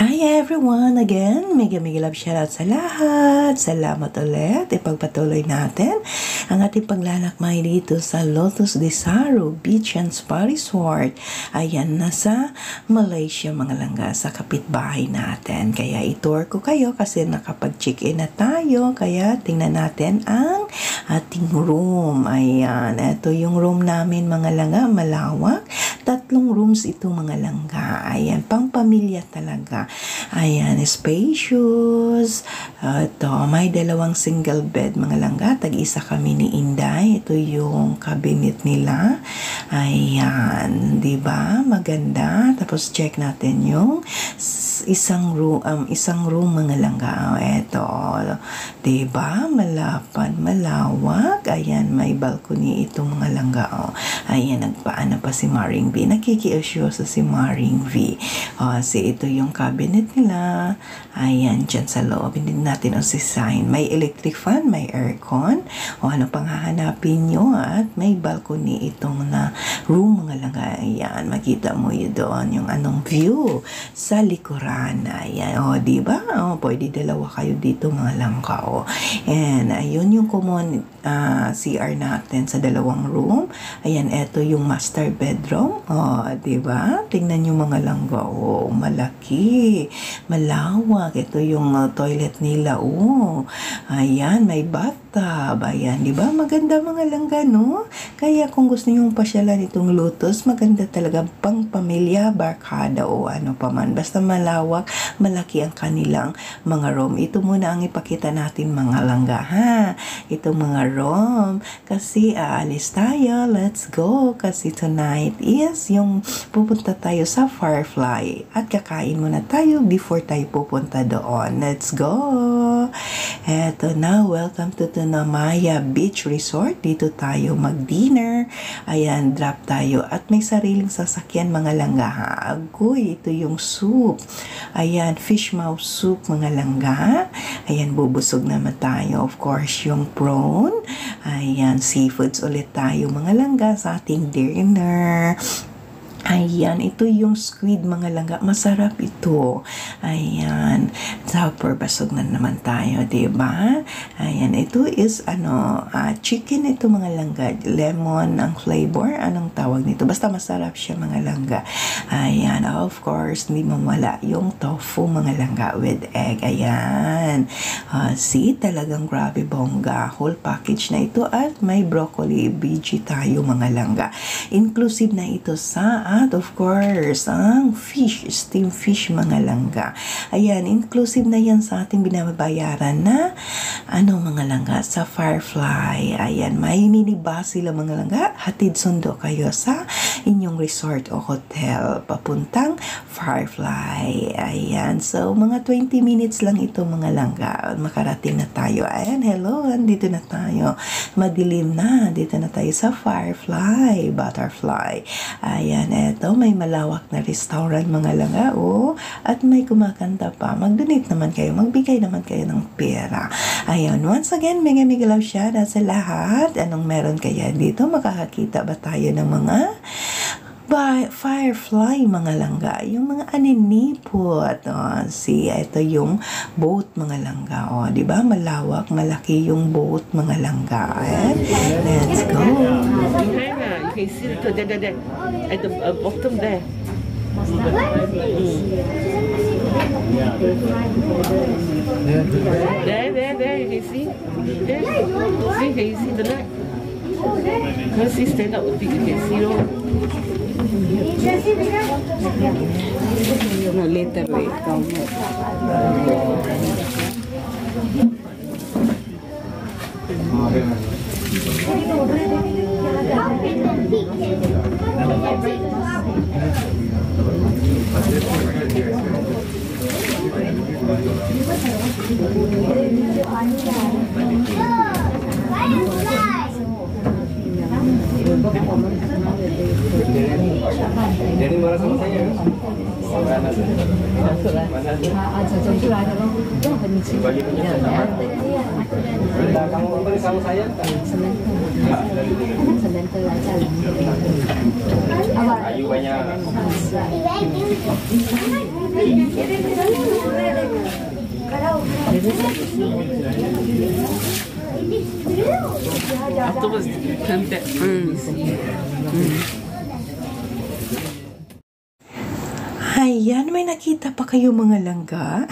Hi everyone! Again, mega love shoutout sa lahat. Salamat ulit. Ipagpatuloy natin ang ating paglalakbay dito sa Lotus Desaro Beach and Spa Resort. Ayan, nasa Malaysia mga langga, sa kapitbahay natin. Kaya itour ko kayo kasi nakapag-check-in na tayo. Kaya tingnan natin ang ating room. Ayan, ito yung room namin mga langga, malawak. 3 rooms ito mga langga. Ayan, pang pamilya talaga. Ayan, spacious. Ito, may 2 single bed mga langga. Tag-isa kami ni Inday. Ito yung cabinet nila. Ayan, di ba? Maganda. Tapos check natin yung isang room mga langga. Ito, di ba? Malapad, malawak. Ayan, may balcony itong mga langga. Ayan, nagpaana pa si Maring V. Nakikiusyoso si Maring V. Si ito yung cabinet nila. Ayan, dyan sa loob. Hindi natin sign. May electric fan, may aircon. Ano pang hahanapin nyo. At may balcony itong na room mga langga. Ayan, makita mo yun doon yung anong view sa likuran. Ayan, diba? Pwede 2 kayo dito mga langga. And ayun yung common CR natin sa 2 room. Ayan, eto yung master bedroom. Diba? Tingnan nyo mga langga. Malaki. Malawak. Ito yung toilet nila. Ayan, may bathtub. Ayan, diba? Maganda mga langga, no? Kaya kung gusto nyo pasyalan itong Lotus, maganda talaga pang pamilya, barkada o ano pa man. Basta malawak, malaki ang kanilang mga room. Ito muna ang ipakita natin mga langga, ha? Ito mga room. Kasi aalis tayo. Let's go. Kasi tonight is yung pupunta tayo sa Firefly. At kakain muna tayo before tayo pupunta doon. Let's go! Eto na, welcome to Tunamaya Beach Resort. Dito tayo mag-dinner. Ayan, drop tayo. At may sariling sasakyan mga langga, ha? Agoy, ito yung soup. Ayan, fish mouth soup mga langga. Ayan, bubusog naman tayo. Of course, yung prawn. Ayan, seafoods ulit tayo mga langga sa ating dinner. Ayan, ito yung squid mga langga. Masarap ito. Ayan, super basog na naman tayo, diba? Ayan, ito is chicken ito mga langga. Lemon ang flavor. Anong tawag nito? Basta masarap siya mga langga. Ayan, of course, hindi mawala yung tofu mga langga with egg. Ayan. See, talagang grabe bongga. Whole package na ito at may broccoli veggie tayo mga langga. Inclusive na ito sa at of course, ang fish, steamed fish mga langga. Ayan, inclusive na yan sa ating binabayaran na mga langga sa Firefly. Ayan, may minibus sila mga langga. Hatid sundo kayo sa inyong resort o hotel papuntang Firefly. Ayan, so mga 20 minutes lang ito mga langga. Makarating na tayo. Ayan, hello, andito na tayo. Madilim na. Dito na tayo sa Firefly, Butterfly. Ayan, eto, may malawak na restaurant mga langga, at may kumakanta pa. Mag-donate naman kayo, magbigay naman kayo ng pera. Ayan, once again, mega love shoutout sa lahat. Anong meron kaya dito? Makakakita ba tayo ng mga Firefly mga langga, yung mga aninipot. Ito yung boat mga langga. Di ba? Malawak, malaki yung boat mga langga. Let's go. You can see it there, at the bottom there. There, you can see. There. See, can you see the light? Because he stand up, you can see it. No, later wait, come. Jadi marah sama saya. Kamu saya Ayu banyak Afterwards, turn back. Ayan, may nakita pa kayo mga langga?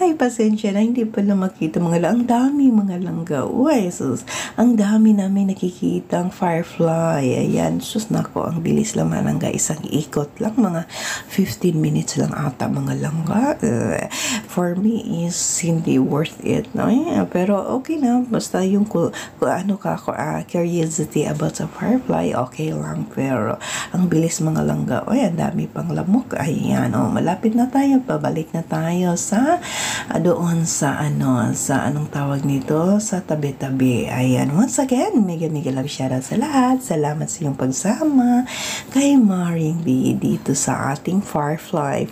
Ay, pasensya na, hindi pala makita mga langga. Ang dami mga langga. Uy, sus, ang dami namin nakikitang firefly. Ayan, sus, nako, ang bilis lang mga langga. Isang ikot lang, mga 15 minutes lang ata mga langga. For me is hindi worth it, no? Yeah, pero okay na, basta yung curiosity about sa firefly, okay lang. Pero ang bilis mga langga. Uy, ang dami pang lamok. Ayan, malapit na tayo, pabalik na tayo sa doon sa anong tawag nito, sa tabi-tabi. Ayan, once again, mega love shoutout sa lahat. Salamat sa iyong pagsama kay Maring B dito sa ating firefly,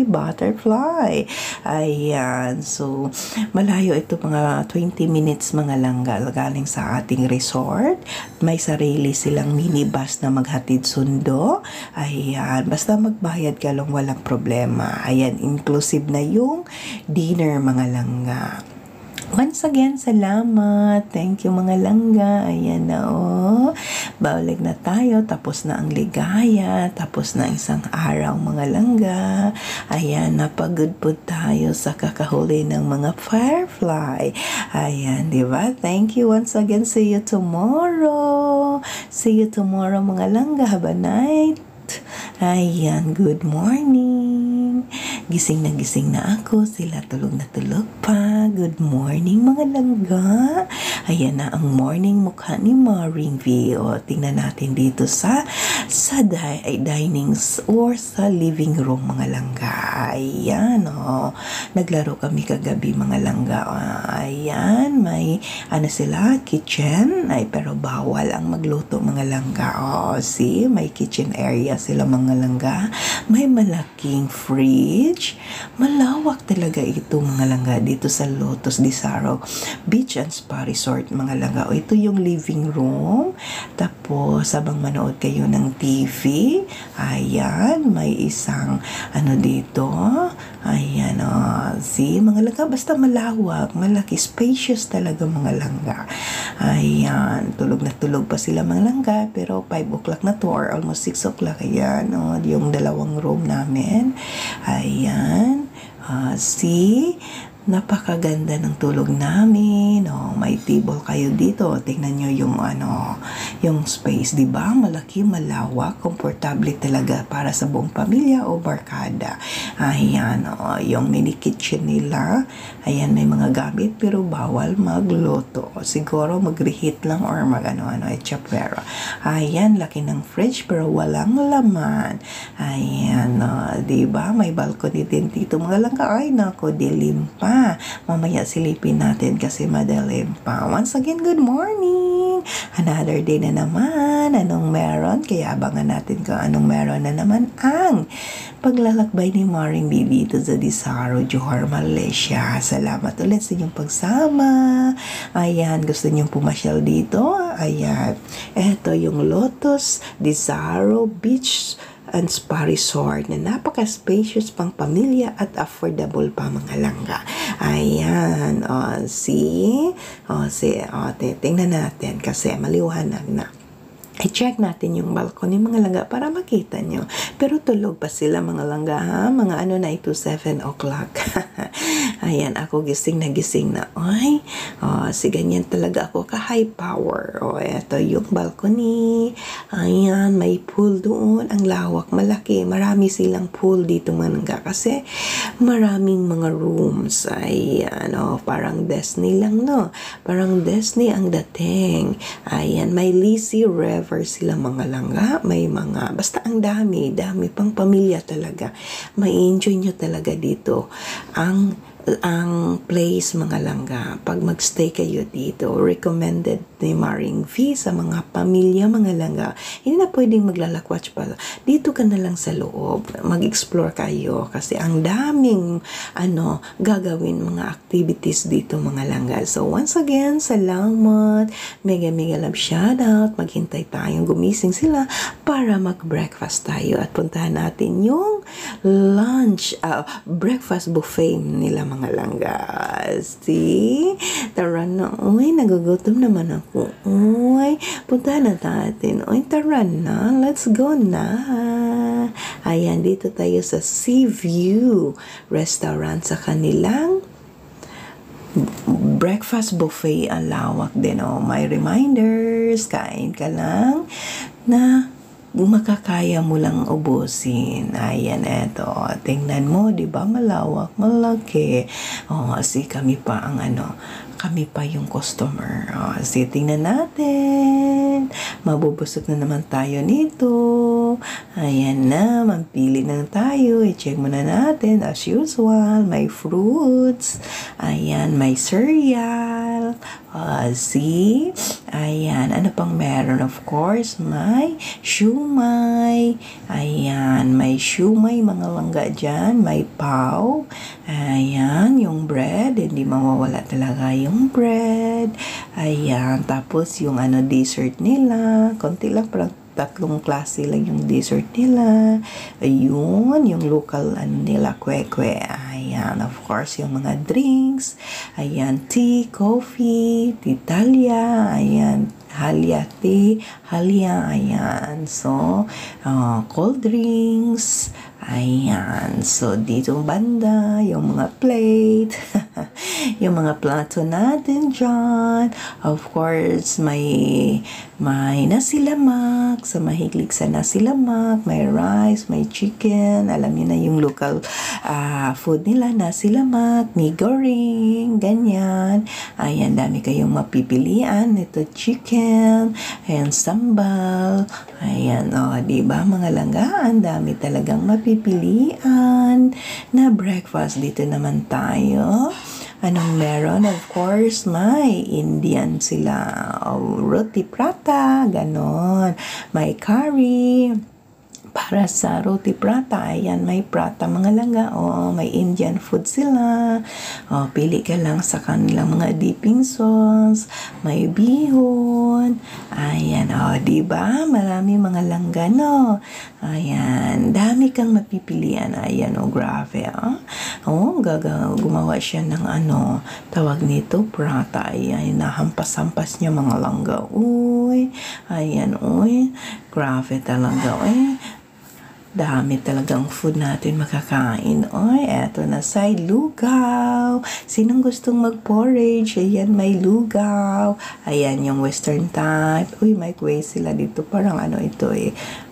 butterfly. Ayan, so malayo ito, mga 20 minutes mga langga, galing sa ating resort. May sarili silang minibus na maghatid sundo. Ayan, basta magbayad ka lang, walang problema. Ayan, inclusive na yung dinner mga langga. Once again, salamat. Thank you mga langga. Ayan na balik na tayo. Tapos na ang ligaya. Tapos na isang araw mga langga. Ayan, napagod po tayo sa kakahuli ng mga firefly. Ayan, di ba? Thank you once again. See you tomorrow. See you tomorrow mga langga. Have a night. Ayan, good morning. Gising na ako, sila tulog na tulog pa. Good morning mga langga. Ayan na ang morning mukha ni Maring V. Tingnan natin dito sa dining or sa living room mga langga. Ayan naglaro kami kagabi mga langga. Ayan, may sila, kitchen. Ay, pero bawal ang magluto mga langga. See, may kitchen area sila mga langga. May malaking fridge. Malawak talaga ito mga langga dito sa Lotus Desaro Beach and Spa Resort mga langga. Ito yung living room. Tapos habang manood kayo ng TV, ayan, may isang dito. Ayan see mga langga, basta malawak, malaki, spacious talaga mga langga. Ayan, tulog na tulog pa sila mga langga, pero 5 o'clock na to or almost 6 o'clock. Ayan yung dalawang room namin. Ayan, see, napakaganda ng tulog namin. May table kayo dito. Tingnan nyo yung space, di ba? Malaki, malawak, komportable talaga para sa buong pamilya o barkada. Ayan, yung mini kitchen nila. Ayan, may mga gamit pero bawal magluto. Siguro mag-reheat lang or etchapera. Ayan, laki ng fridge pero walang laman. Ayan, di ba? May balcony din dito mga langga. Ay, nako, dilim pa. Mamaya silipin natin kasi madilim pa. Once again, good morning! Another day na naman. Anong meron? Kaya abangan natin kung anong meron na naman ang paglalakbay ni Maring B dito sa Desaro, Johor, Malaysia. Salamat ulit sa inyong pagsama. Ayan, gusto niyong pumasyal dito? Ayan, eto yung Lotus Desaro Beach and Spa Resort na napaka-spacious pang pamilya at affordable pa mga langga. Ayan, see? Tingnan natin kasi maliwanag na. I-check natin yung balcony mga langga para makita nyo. Pero tulog pa sila mga langga ha. Mga na ito, 7 o'clock. Ayan, ako gising na. Ay, si ganyan talaga ako ka-high power. Eto yung balcony. Ayan, may pool doon. Ang lawak, malaki. Marami silang pool dito mga langga kasi maraming mga rooms. Ayan, parang Disney lang, no? Parang Disney ang dating. Ayan, may lazy river sila mga langga, may mga, basta ang dami pang pamilya talaga. May enjoy nyo talaga dito ang place mga langga. Pag magstay kayo dito, recommended ni Maring V sa mga pamilya, mga langga. Hindi na pwedeng maglalakwatch pa. Dito ka na lang sa loob. Mag-explore kayo kasi ang daming gagawin mga activities dito mga langga. So once again, salamat. Mega love shoutout. Maghintay tayong gumising sila para mag-breakfast tayo at puntahan natin yung breakfast buffet nila mga langga. See? Tara na. Uy, nagugutom naman ako. Uy, puntahan na natin. Uy, tara na. Let's go na. Ayan, dito tayo sa Sea View Restaurant sa kanilang breakfast buffet. Ang lawak din. May reminders. Kain ka lang na makakaya mo lang ubusin. Ayan, eto. Tingnan mo, di ba? Malawak, malaki. Kasi kami pa kami pa yung customer. Kasi tingnan natin. Mabubusog na naman tayo nito. Ayan na, mampili na tayo. I-check muna natin. As usual, may fruits. Ayan, may cereal. See? Ayan, ano pang meron? Of course, may shumai. Ayan, may shumai mga langga dyan. May pau. Ayan, yung bread. Hindi mawawala talaga yung bread. Ayan, tapos yung dessert nila. Konti lang, parang 3 klase lang yung dessert nila. Ayun, yung local nila, kwekwe. Ayan, of course, yung mga drinks. Ayan, tea, coffee, titalia. Ayan, halya tea, halya. Ayan, so, cold drinks. Ayan, so dito banda, yung mga plate, yung mga plato natin dyan. Of course, may nasilamak, sa mahiglig sa nasilamak, may rice, may chicken. Alam niyo na yung local food nila, nasilamak, mie goreng, ganyan. Ayan, dami kayong mapipilian. Ito chicken, ayan, sambal. Ayan, diba mga langgaan, dami talagang mapipilian na breakfast. Dito naman tayo. Anong meron? Of course, may Indian sila. Roti prata, ganon. May curry. Para sa roti prata, ayan, may prata mga langga. May Indian food sila. Pili ka lang sa kanilang mga dipping sauce. May bihon. Ayan, diba? Marami mga langga, no? Ayan, dami kang mapipilian. Ayan, grabe, gumawa siya ng tawag nito, prata. Ayan, nahampas-hampas niya mga langga. Uy, ayan, grabe talaga, dami talagang food natin makakain. Eto na side, lugaw. Sinong gustong mag-porridge? Ayan, may lugaw. Ayan, yung western type. May quail sila dito. Parang ito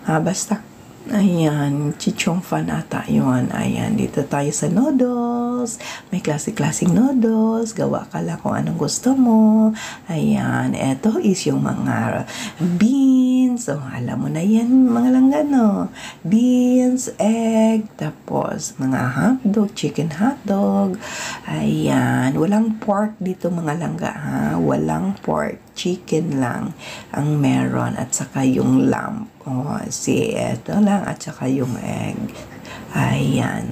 basta. Ayan, chichong fan ata yun. Ayan, dito tayo sa noodles. May klaseng noodles. Gawa ka lang kung anong gusto mo. Ayan, eto is yung mga beans. Alam mo na yan, mga langgano. Beans, egg, tapos mga hotdog, chicken hotdog. Ayan, walang pork dito mga langga, ha? Walang pork. Chicken lang ang meron at saka yung lamb. Eto lang at saka yung egg. Ayan,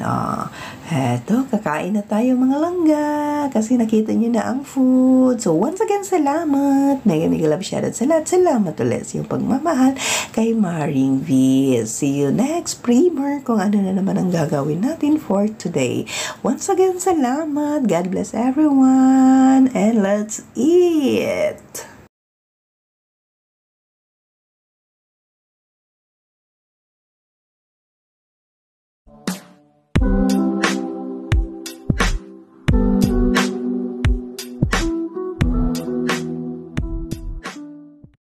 eto, kakain na tayo mga langga kasi nakita nyo na ang food. So, once again, salamat. Mega love shoutout sa lahat. Salamat ulit sa iyong pagmamahal kay Maring V. See you next primer kung ano na naman ang gagawin natin for today. Once again, salamat. God bless everyone and let's eat!